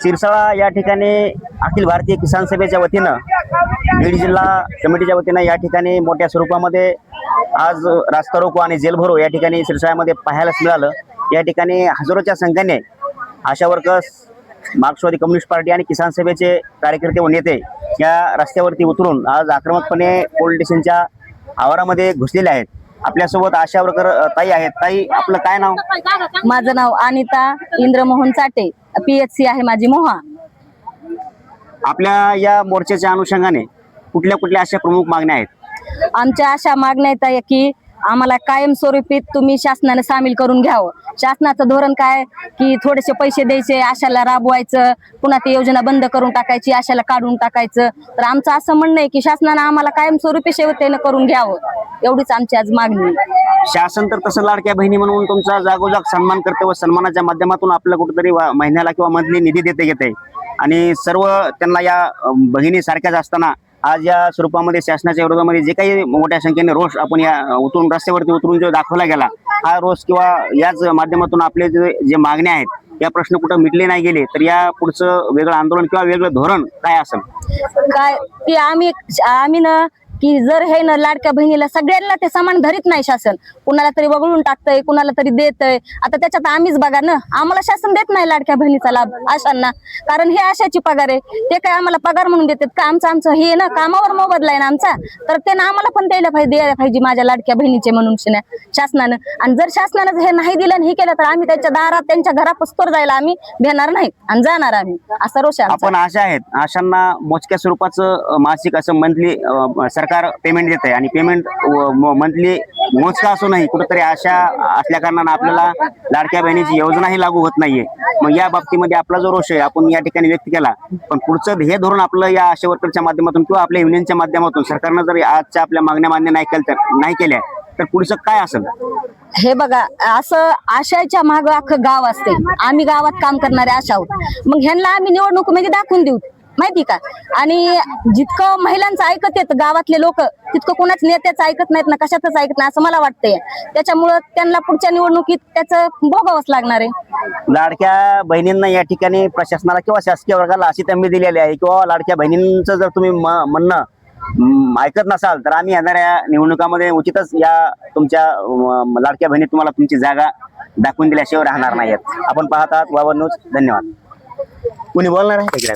सिरसाळा या ठिकाणी अखिल भारतीय किसान सभेच्या वतीनं बीड जिल्हा कमिटीच्या वतीनं या ठिकाणी मोठ्या स्वरूपामध्ये आज रास्ता रोको आणि जेल भरो या ठिकाणी सिरसाळ्यामध्ये पाहायलाच मिळालं। या ठिकाणी हजारोच्या संख्येने आशा वर्कर्स, मार्क्सवादी कम्युनिस्ट पार्टी आणि किसान सभेचे कार्यकर्ते व नेते या रस्त्यावरती उतरून आज आक्रमकपणे पोलीस स्टेशनच्या आवारामध्ये घुसलेले आहेत। आपल्यासोबत आशा वर्कर ताई आहेत। ताई, आपलं काय नाव? माझं नाव अनिता इंद्रमोहन चाटे, PHC आहे माझी मोहा। आपल्या या मोर्चाच्या अनुषंगाने कुठल्या कुठल्या अशा प्रमुख मागण्या आहेत? आमच्या अशा मागण्या आहेत की आम्हाला कायमस्वरूपी तुम्ही शासनाने सामील करून घ्यावं। शासनाचं धोरण काय की थोडेसे पैसे द्यायचे, आशाला राबवायचं, पुन्हा ती योजना बंद करून टाकायची, आशाला काढून टाकायचं। तर आमचं असं म्हणणं आहे की शासनाने आम्हाला कायमस्वरूपी सेवेने करून घ्यावं, एवढीच आमची आज मागणी आहे। शासन तर तसं लाडक्या बहिणी म्हणून तुमचा जागोजाग सन्मान करते व सन्मानाच्या माध्यमातून आपलं कुठेतरी महिन्याला किंवा मंथली निधी देते घेते आणि सर्व त्यांना या बहिणी सारख्याच असताना आज या स्वरूपामध्ये शासनाच्या विरोधामध्ये जे काही मोठ्या संख्येने रोष आपण या उतरून रस्त्यावरती उतरून जो दाखवला गेला, हा रोष किंवा याच माध्यमातून आपले जे मागण्या आहेत या प्रश्न कुठं मिटले नाही गेले तर या पुढचं वेगळं आंदोलन किंवा वेगळं धोरण काय असेल? काय की आम्ही ना की जर हे ना लाडक्या बहिणीला सगळ्यांना ते समान धरीत नाही शासन, कुणाला तरी वगळून टाकतंय, कुणाला तरी देतय। आता त्याच्यात आम्हीच बघा ना, आम्हाला शासन देत नाही लाडक्या बहिणीचा लाभ आशांना, कारण हे आशाची पगार आहे। ते काय आम्हाला पगार म्हणून देतात का? आमचं हे ना कामावर मोबदला आहे ना आमचा, तर ते ना आम्हाला पण द्यायला पाहिजे माझ्या लाडक्या बहिणीचे म्हणून शासनानं। आणि जर शासनानं हे नाही दिलं आणि हे केलं तर आम्ही त्यांच्या दारात त्यांच्या घरापस्तोर जायला आम्ही भेटणार नाही आणि जाणार आम्ही, असा रोष आहे आमचा। आपण आशा आहेत, आशांना मोजक्या स्वरूपाचं मासिक असं मंथली सरकार पेमेंट देत आहे आणि पेमेंट मंथली मोजका असूनही कुठेतरी आशा असल्या कारणानं आपल्याला लाडक्या बहिणीची योजनाही लागू होत नाहीये। मग या बाबतीमध्ये आपला जो रोष आहे आपण या ठिकाणी व्यक्त केला, पण पुढचं हे धोरण आपलं या आशा वर्करच्या माध्यमातून किंवा आपल्या युनियनच्या माध्यमातून सरकारनं जर आजच्या आपल्या मागण्या मान्य नाही केल्या तर पुढचं काय असेल? हे बघा, असं आशाच्या माग अख्खं गाव असते, आम्ही गावात काम करणारे आशा आहोत। मग ह्यांना आम्ही निवडणुकीमध्ये दाखवून देऊ, माहिती का? आणि जितकं महिलांचं ऐकत येत गावातले लोक, तितकं कोणाच नेत्याचं ऐकत नाहीत ना, कशातच ऐकत नाही असं मला वाटतंय। त्याच्यामुळं त्यांना पुढच्या निवडणुकीत त्याचं भोगावंच लागणार आहे। लाडक्या बहिणींना या ठिकाणी प्रशासनाला किंवा शासकीय वर्गाला अशी तंबी दिलेली आहे किंवा लाडक्या बहिणींचं जर तुम्ही म्हणणं ऐकत नसाल तर आम्ही येणाऱ्या निवडणुकामध्ये उचितच या तुमच्या लाडक्या बहिणी तुम्हाला तुमची जागा दाखवून दिल्याशिवाय राहणार नाहीत। आपण पाहत आहात वावर न्यूज। धन्यवाद। कोणी बोलणार आहे?